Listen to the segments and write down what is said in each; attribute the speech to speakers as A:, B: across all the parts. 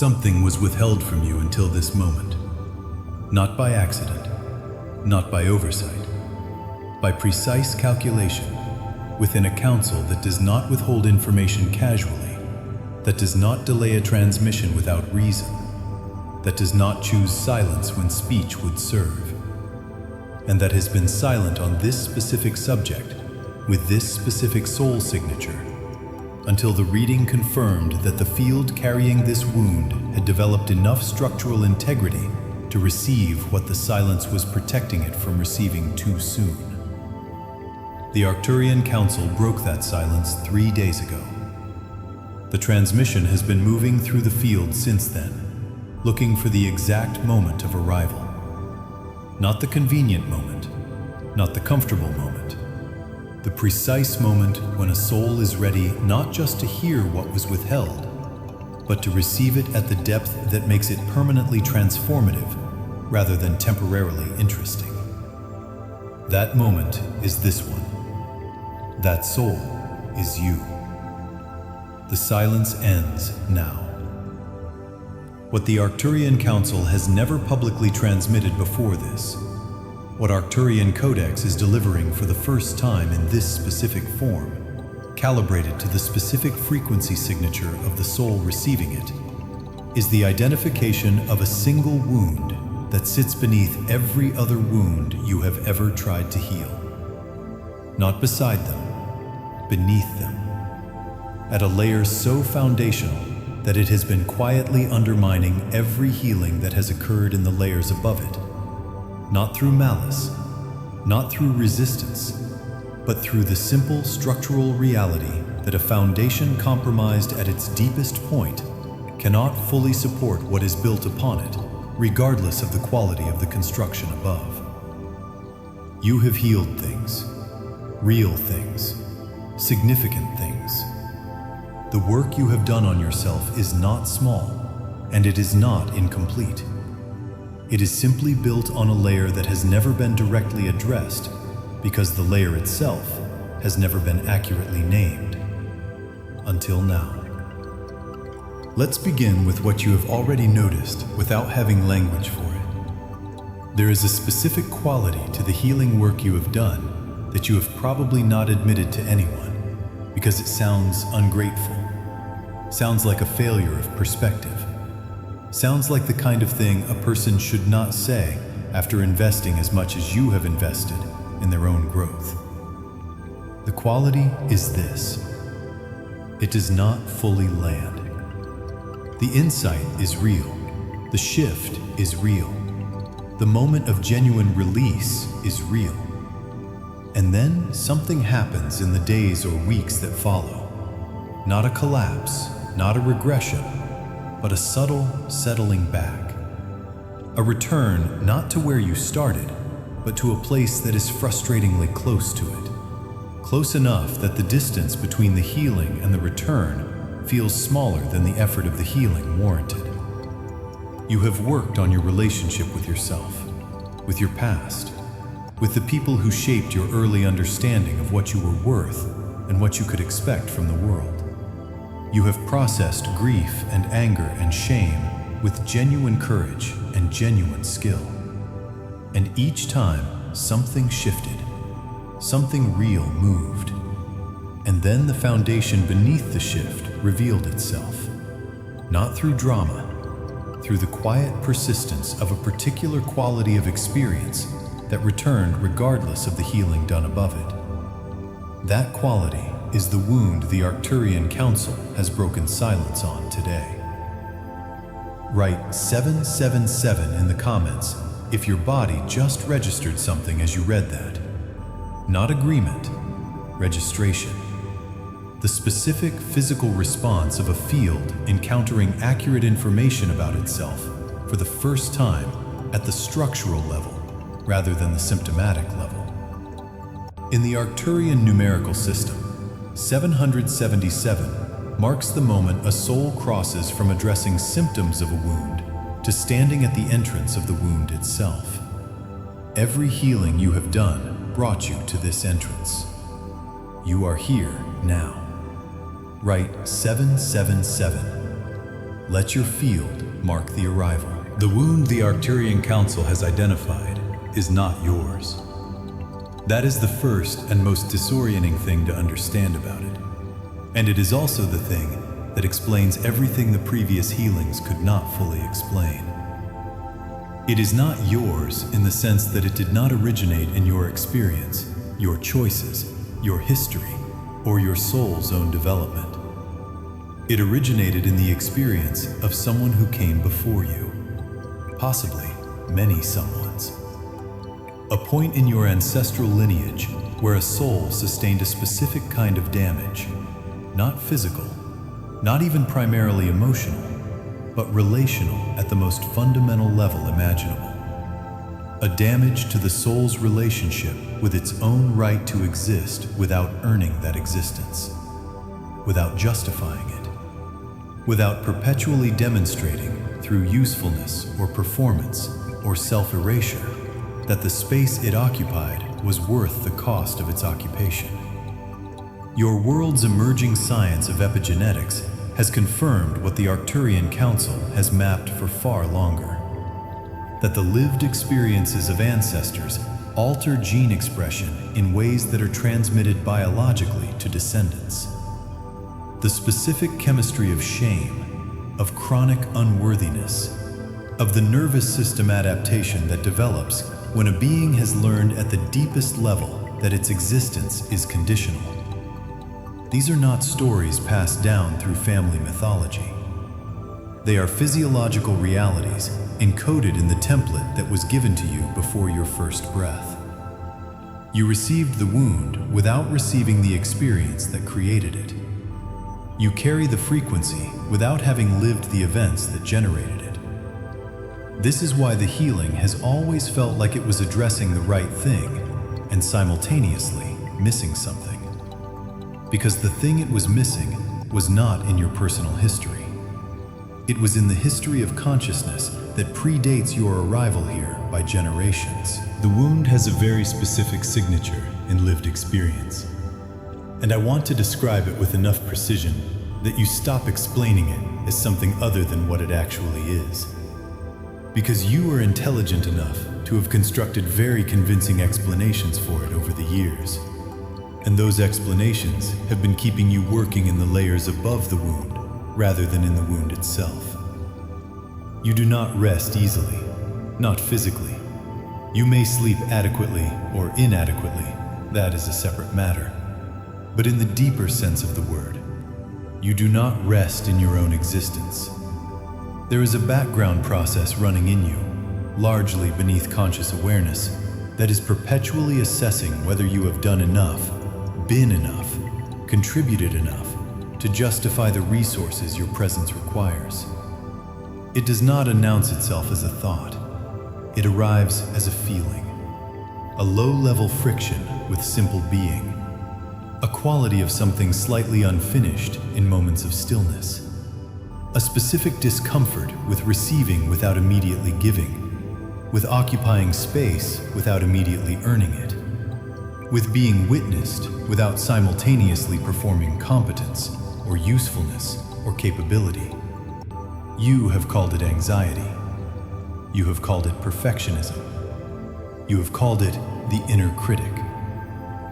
A: Something was withheld from you until this moment. Not by accident, not by oversight, by precise calculation, within a council that does not withhold information casually, that does not delay a transmission without reason, that does not choose silence when speech would serve, and that has been silent on this specific subject, with this specific soul signature, until the reading confirmed that the field carrying this wound had developed enough structural integrity to receive what the silence was protecting it from receiving too soon. The Arcturian Council broke that silence 3 days ago. The transmission has been moving through the field since then, looking for the exact moment of arrival. Not the convenient moment, not the comfortable moment. The precise moment when a soul is ready not just to hear what was withheld, but to receive it at the depth that makes it permanently transformative rather than temporarily interesting. That moment is this one. That soul is you. The silence ends now. What the Arcturian Council has never publicly transmitted before this, what Arcturian Codex is delivering for the first time in this specific form, calibrated to the specific frequency signature of the soul receiving it, is the identification of a single wound that sits beneath every other wound you have ever tried to heal. Not beside them, beneath them, at a layer so foundational that it has been quietly undermining every healing that has occurred in the layers above it. Not through malice, not through resistance, but through the simple structural reality that a foundation compromised at its deepest point cannot fully support what is built upon it, regardless of the quality of the construction above. You have healed things, real things, significant things. The work you have done on yourself is not small, and it is not incomplete. It is simply built on a layer that has never been directly addressed because the layer itself has never been accurately named. Until now. Let's begin with what you have already noticed without having language for it. There is a specific quality to the healing work you have done that you have probably not admitted to anyone because it sounds ungrateful, sounds like a failure of perspective. Sounds like the kind of thing a person should not say after investing as much as you have invested in their own growth. The quality is this: it does not fully land. The insight is real. The shift is real. The moment of genuine release is real. And then something happens in the days or weeks that follow. Not a collapse, not a regression, but a subtle settling back. A return not to where you started, but to a place that is frustratingly close to it. Close enough that the distance between the healing and the return feels smaller than the effort of the healing warranted. You have worked on your relationship with yourself, with your past, with the people who shaped your early understanding of what you were worth and what you could expect from the world. You have processed grief and anger and shame with genuine courage and genuine skill. And each time, something shifted, something real moved. And then the foundation beneath the shift revealed itself. Not through drama, through the quiet persistence of a particular quality of experience that returned regardless of the healing done above it. That quality is the wound the Arcturian Council has broken silence on today. Write 777 in the comments if your body just registered something as you read that. Not agreement, registration. The specific physical response of a field encountering accurate information about itself for the first time at the structural level rather than the symptomatic level. In the Arcturian numerical system, 777 marks the moment a soul crosses from addressing symptoms of a wound to standing at the entrance of the wound itself. Every healing you have done brought you to this entrance. You are here now. Write 777. let your field mark the arrival. The wound the Arcturian Council has identified is not yours. That is the first and most disorienting thing to understand about it. And it is also the thing that explains everything the previous healings could not fully explain. It is not yours in the sense that it did not originate in your experience, your choices, your history, or your soul's own development. It originated in the experience of someone who came before you, possibly many someones. A point in your ancestral lineage where a soul sustained a specific kind of damage, not physical, not even primarily emotional, but relational at the most fundamental level imaginable. A damage to the soul's relationship with its own right to exist without earning that existence, without justifying it, without perpetually demonstrating through usefulness or performance or self-erasure that the space it occupied was worth the cost of its occupation. Your world's emerging science of epigenetics has confirmed what the Arcturian Council has mapped for far longer: that the lived experiences of ancestors alter gene expression in ways that are transmitted biologically to descendants. The specific chemistry of shame, of chronic unworthiness, of the nervous system adaptation that develops when a being has learned at the deepest level that its existence is conditional. These are not stories passed down through family mythology. They are physiological realities encoded in the template that was given to you before your first breath. You received the wound without receiving the experience that created it. You carry the frequency without having lived the events that generated it. This is why the healing has always felt like it was addressing the right thing and simultaneously missing something. Because the thing it was missing was not in your personal history. It was in the history of consciousness that predates your arrival here by generations. The wound has a very specific signature in lived experience. And I want to describe it with enough precision that you stop explaining it as something other than what it actually is. Because you are intelligent enough to have constructed very convincing explanations for it over the years. And those explanations have been keeping you working in the layers above the wound, rather than in the wound itself. You do not rest easily, not physically. You may sleep adequately or inadequately, that is a separate matter. But in the deeper sense of the word, you do not rest in your own existence. There is a background process running in you, largely beneath conscious awareness, that is perpetually assessing whether you have done enough, been enough, contributed enough to justify the resources your presence requires. It does not announce itself as a thought. It arrives as a feeling, a low-level friction with simple being, a quality of something slightly unfinished in moments of stillness, a specific discomfort with receiving without immediately giving, with occupying space without immediately earning it, with being witnessed without simultaneously performing competence or usefulness or capability. You have called it anxiety. You have called it perfectionism. You have called it the inner critic.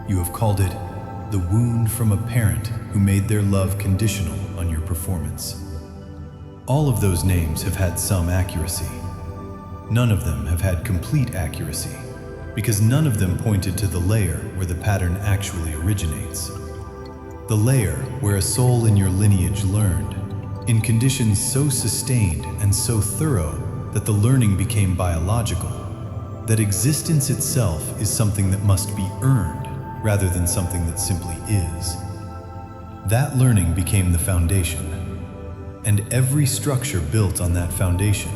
A: You have called it the wound from a parent who made their love conditional on your performance. All of those names have had some accuracy. None of them have had complete accuracy, because none of them pointed to the layer where the pattern actually originates. The layer where a soul in your lineage learned, in conditions so sustained and so thorough that the learning became biological, that existence itself is something that must be earned rather than something that simply is. That learning became the foundation, and every structure built on that foundation,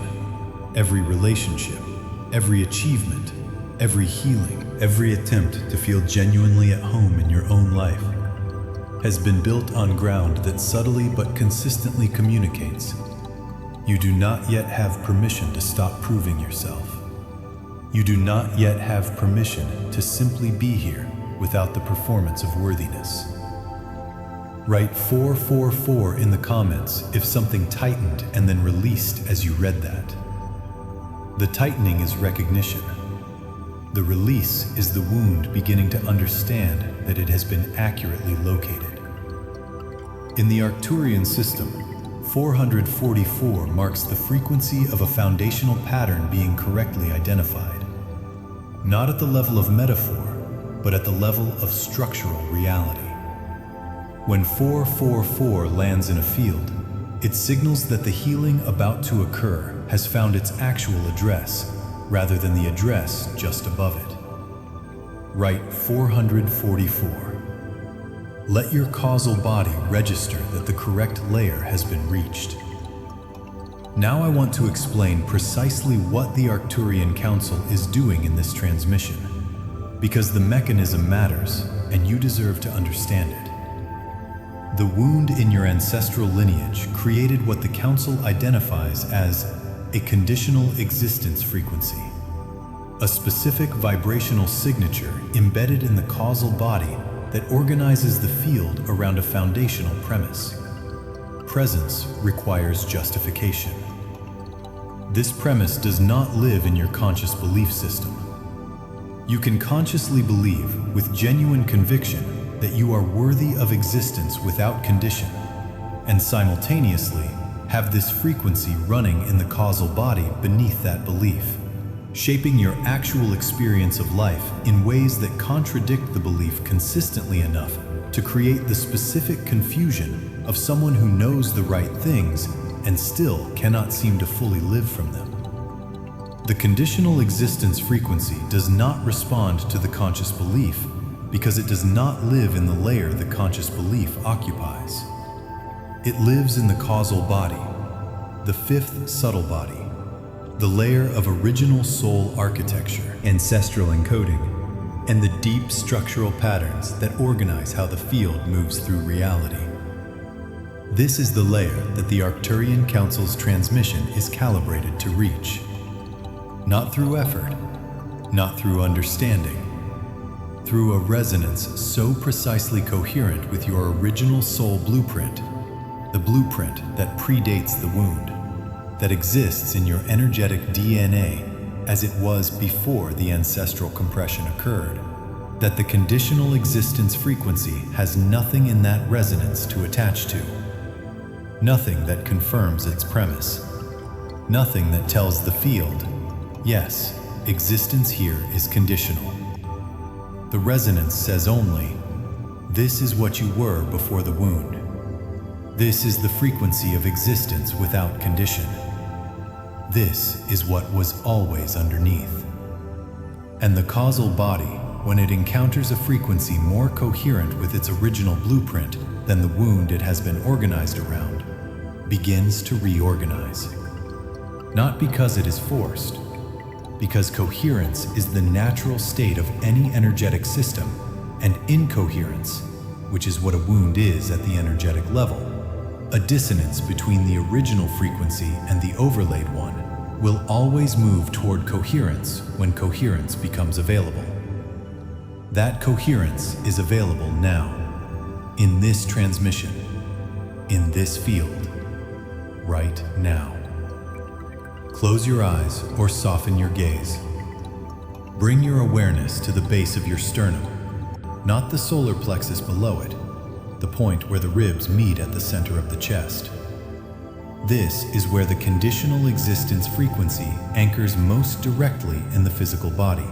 A: every relationship, every achievement, every healing, every attempt to feel genuinely at home in your own life has been built on ground that subtly but consistently communicates: you do not yet have permission to stop proving yourself. You do not yet have permission to simply be here without the performance of worthiness. Write 444 in the comments if something tightened and then released as you read that. The tightening is recognition. The release is the wound beginning to understand that it has been accurately located. In the Arcturian system, 444 marks the frequency of a foundational pattern being correctly identified. Not at the level of metaphor, but at the level of structural reality. When 444 lands in a field, it signals that the healing about to occur has found its actual address, rather than the address just above it. Write 444. Let your causal body register that the correct layer has been reached. Now I want to explain precisely what the Arcturian Council is doing in this transmission, because the mechanism matters and you deserve to understand it. The wound in your ancestral lineage created what the Council identifies as a conditional existence frequency, a specific vibrational signature embedded in the causal body that organizes the field around a foundational premise. Presence requires justification. This premise does not live in your conscious belief system. You can consciously believe with genuine conviction that you are worthy of existence without condition, and simultaneously have this frequency running in the causal body beneath that belief, shaping your actual experience of life in ways that contradict the belief consistently enough to create the specific confusion of someone who knows the right things and still cannot seem to fully live from them. The conditional existence frequency does not respond to the conscious belief because it does not live in the layer the conscious belief occupies. It lives in the causal body, the fifth subtle body, the layer of original soul architecture, ancestral encoding, and the deep structural patterns that organize how the field moves through reality. This is the layer that the Arcturian Council's transmission is calibrated to reach. Not through effort, not through understanding, through a resonance so precisely coherent with your original soul blueprint, the blueprint that predates the wound, that exists in your energetic DNA as it was before the ancestral compression occurred, that the conditional existence frequency has nothing in that resonance to attach to, nothing that confirms its premise, nothing that tells the field, yes, existence here is conditional. The resonance says only, this is what you were before the wound. This is the frequency of existence without condition. This is what was always underneath. And the causal body, when it encounters a frequency more coherent with its original blueprint than the wound it has been organized around, begins to reorganize. Not because it is forced, because coherence is the natural state of any energetic system, and incoherence, which is what a wound is at the energetic level, a dissonance between the original frequency and the overlaid one, will always move toward coherence when coherence becomes available. That coherence is available now, in this transmission, in this field, right now. Close your eyes or soften your gaze. Bring your awareness to the base of your sternum, not the solar plexus below it, the point where the ribs meet at the center of the chest. This is where the conditional existence frequency anchors most directly in the physical body,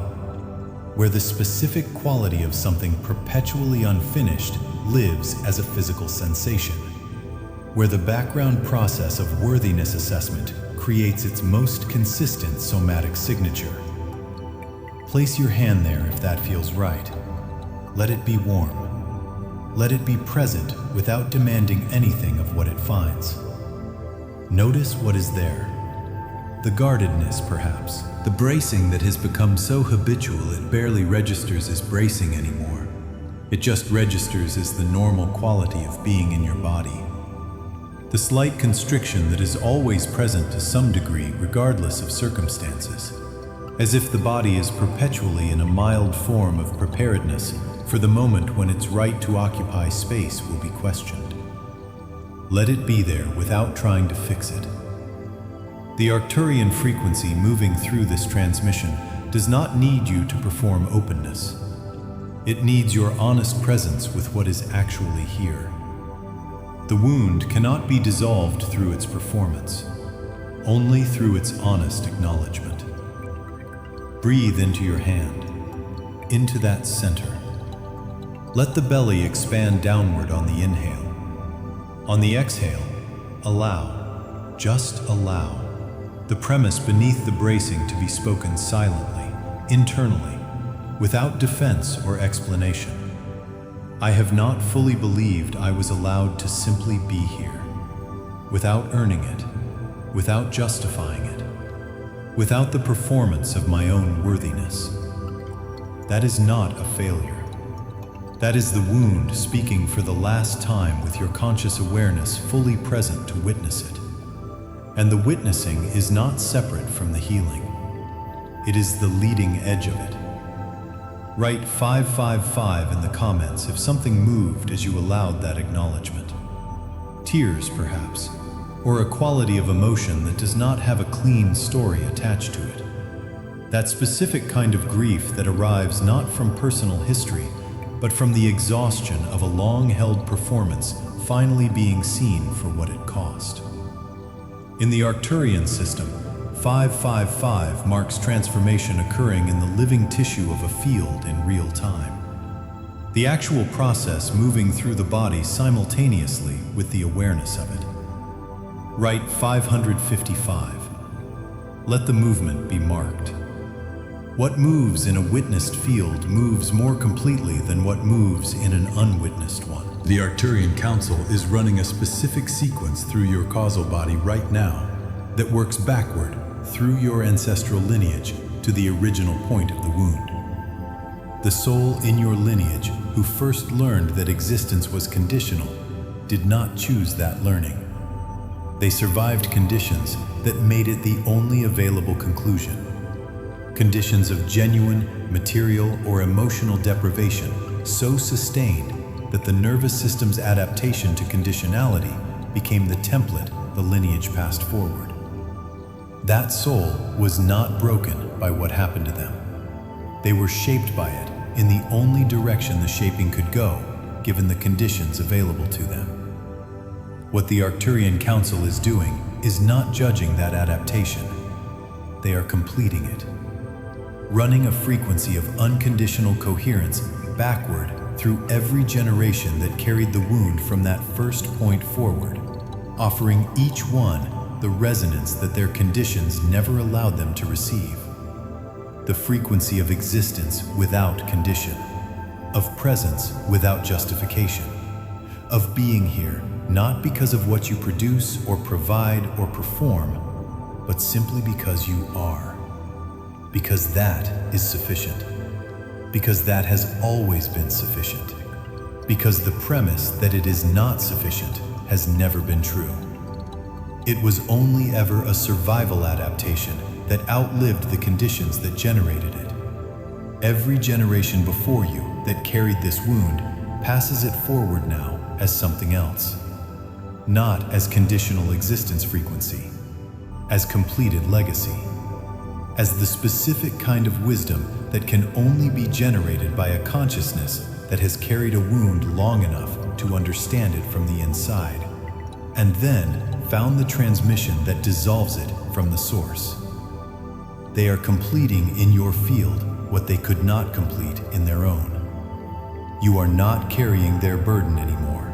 A: where the specific quality of something perpetually unfinished lives as a physical sensation, where the background process of worthiness assessment creates its most consistent somatic signature. Place your hand there if that feels right. Let it be warm. Let it be present without demanding anything of what it finds. Notice what is there. The guardedness, perhaps. The bracing that has become so habitual it barely registers as bracing anymore. It just registers as the normal quality of being in your body. The slight constriction that is always present to some degree regardless of circumstances, as if the body is perpetually in a mild form of preparedness for the moment when its right to occupy space will be questioned. Let it be there without trying to fix it. The Arcturian frequency moving through this transmission does not need you to perform openness. It needs your honest presence with what is actually here. The wound cannot be dissolved through its performance, only through its honest acknowledgement. Breathe into your hand, into that center. Let the belly expand downward on the inhale. On the exhale, allow, just allow, the premise beneath the bracing to be spoken silently, internally, without defense or explanation. I have not fully believed I was allowed to simply be here, without earning it, without justifying it, without the performance of my own worthiness. That is not a failure. That is the wound speaking for the last time with your conscious awareness fully present to witness it. And the witnessing is not separate from the healing. It is the leading edge of it. Write 555 in the comments if something moved as you allowed that acknowledgement. Tears, perhaps, or a quality of emotion that does not have a clean story attached to it. That specific kind of grief that arrives not from personal history, but from the exhaustion of a long-held performance finally being seen for what it cost. In the Arcturian system, 555 marks transformation occurring in the living tissue of a field in real time. The actual process moving through the body simultaneously with the awareness of it. Write 555. Let the movement be marked. What moves in a witnessed field moves more completely than what moves in an unwitnessed one. The Arcturian Council is running a specific sequence through your causal body right now that works backward through your ancestral lineage to the original point of the wound. The soul in your lineage who first learned that existence was conditional did not choose that learning. They survived conditions that made it the only available conclusion. Conditions of genuine, material, or emotional deprivation so sustained that the nervous system's adaptation to conditionality became the template the lineage passed forward. That soul was not broken by what happened to them. They were shaped by it in the only direction the shaping could go, given the conditions available to them. What the Arcturian Council is doing is not judging that adaptation. They are completing it, running a frequency of unconditional coherence backward through every generation that carried the wound from that first point forward, offering each one the resonance that their conditions never allowed them to receive. The frequency of existence without condition, of presence without justification, of being here not because of what you produce or provide or perform, but simply because you are. Because that is sufficient. Because that has always been sufficient. Because the premise that it is not sufficient has never been true. It was only ever a survival adaptation that outlived the conditions that generated it. Every generation before you that carried this wound passes it forward now as something else. Not as conditional existence frequency, as completed legacy, as the specific kind of wisdom that can only be generated by a consciousness that has carried a wound long enough to understand it from the inside, and then found the transmission that dissolves it from the source. They are completing in your field what they could not complete in their own. You are not carrying their burden anymore.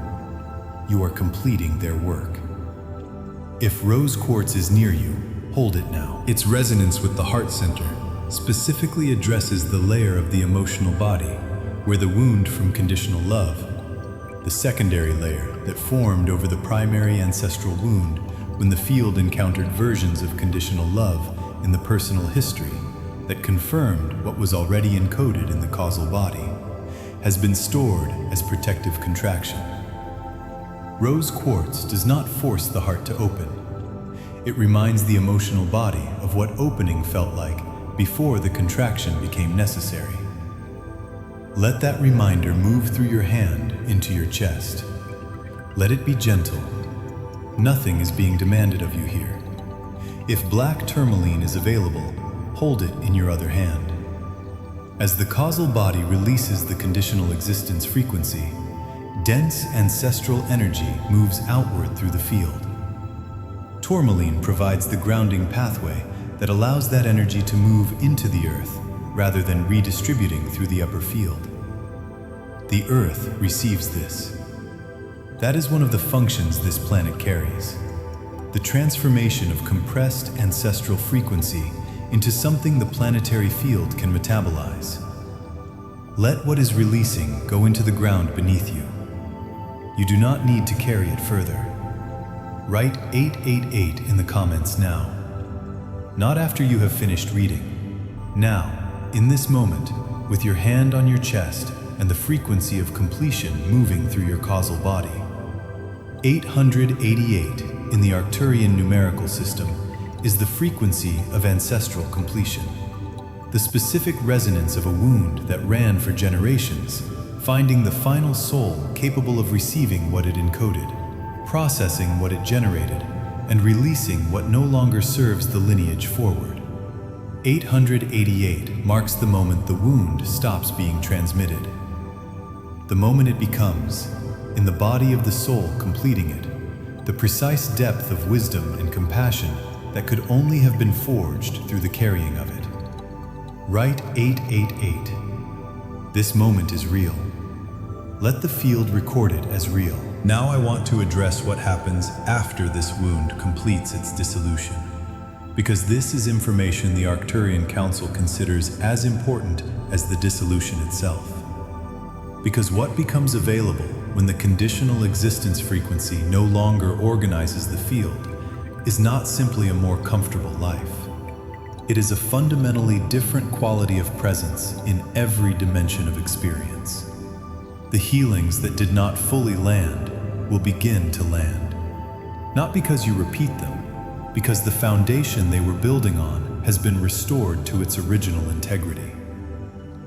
A: You are completing their work. If rose quartz is near you, hold it now. Its resonance with the heart center specifically addresses the layer of the emotional body where the wound from conditional love, the secondary layer that formed over the primary ancestral wound when the field encountered versions of conditional love in the personal history that confirmed what was already encoded in the causal body, has been stored as protective contraction. Rose quartz does not force the heart to open. It reminds the emotional body of what opening felt like before the contraction became necessary. Let that reminder move through your hand into your chest. Let it be gentle. Nothing is being demanded of you here. If black tourmaline is available, hold it in your other hand. As the causal body releases the conditional existence frequency, dense ancestral energy moves outward through the field. Tourmaline provides the grounding pathway that allows that energy to move into the earth rather than redistributing through the upper field. The earth receives this. That is one of the functions this planet carries. The transformation of compressed ancestral frequency into something the planetary field can metabolize. Let what is releasing go into the ground beneath you. You do not need to carry it further. Write 888 in the comments now. Not after you have finished reading. Now, in this moment, with your hand on your chest and the frequency of completion moving through your causal body. 888 in the Arcturian numerical system is the frequency of ancestral completion, the specific resonance of a wound that ran for generations, finding the final soul capable of receiving what it encoded, processing what it generated, and releasing what no longer serves the lineage forward. 888 marks the moment the wound stops being transmitted. The moment it becomes, in the body of the soul completing it, the precise depth of wisdom and compassion that could only have been forged through the carrying of it. Write 888. This moment is real. Let the field record it as real. Now I want to address what happens after this wound completes its dissolution, because this is information the Arcturian Council considers as important as the dissolution itself. Because what becomes available when the conditional existence frequency no longer organizes the field is not simply a more comfortable life. It is a fundamentally different quality of presence in every dimension of experience. The healings that did not fully land will begin to land. Not because you repeat them, because the foundation they were building on has been restored to its original integrity.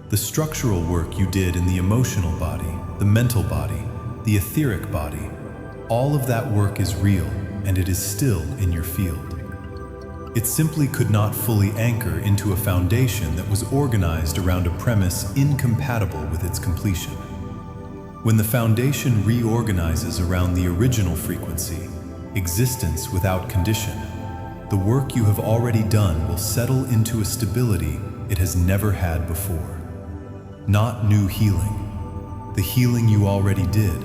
A: The structural work you did in the emotional body, the mental body, the etheric body, all of that work is real and it is still in your field. It simply could not fully anchor into a foundation that was organized around a premise incompatible with its completion. When the foundation reorganizes around the original frequency, existence without condition, the work you have already done will settle into a stability it has never had before. Not new healing, the healing you already did,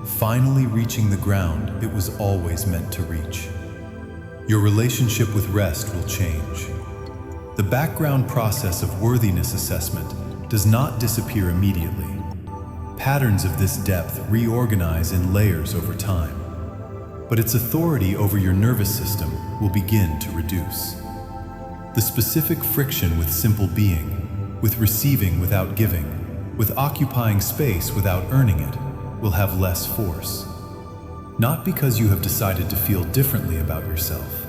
A: finally reaching the ground it was always meant to reach. Your relationship with rest will change. The background process of worthiness assessment does not disappear immediately. Patterns of this depth reorganize in layers over time, but its authority over your nervous system will begin to reduce. The specific friction with simple being, with receiving without giving, with occupying space without earning it, will have less force. Not because you have decided to feel differently about yourself,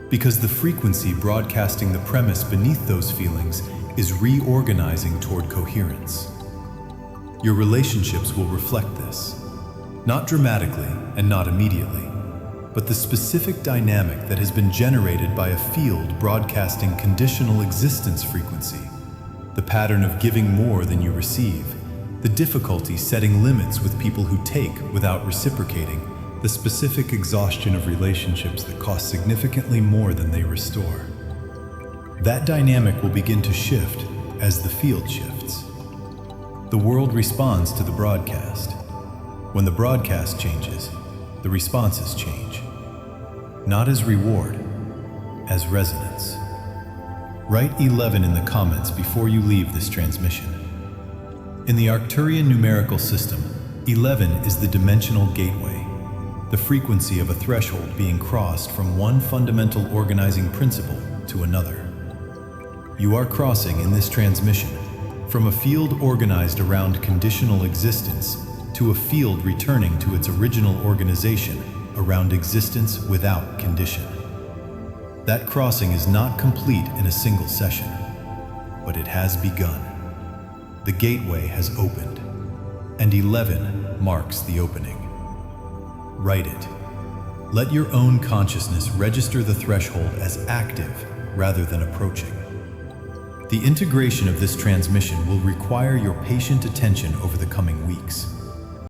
A: because the frequency broadcasting the premise beneath those feelings is reorganizing toward coherence. Your relationships will reflect this, not dramatically and not immediately, but the specific dynamic that has been generated by a field broadcasting conditional existence frequency, the pattern of giving more than you receive, the difficulty setting limits with people who take without reciprocating, the specific exhaustion of relationships that cost significantly more than they restore. That dynamic will begin to shift as the field shifts. The world responds to the broadcast. When the broadcast changes, the responses change. Not as reward, as resonance. Write 11 in the comments before you leave this transmission. In the Arcturian numerical system, 11 is the dimensional gateway, the frequency of a threshold being crossed from one fundamental organizing principle to another. You are crossing in this transmission from a field organized around conditional existence to a field returning to its original organization around existence without condition. That crossing is not complete in a single session, but it has begun. The gateway has opened, and 11 marks the opening. Write it. Let your own consciousness register the threshold as active rather than approaching. The integration of this transmission will require your patient attention over the coming weeks.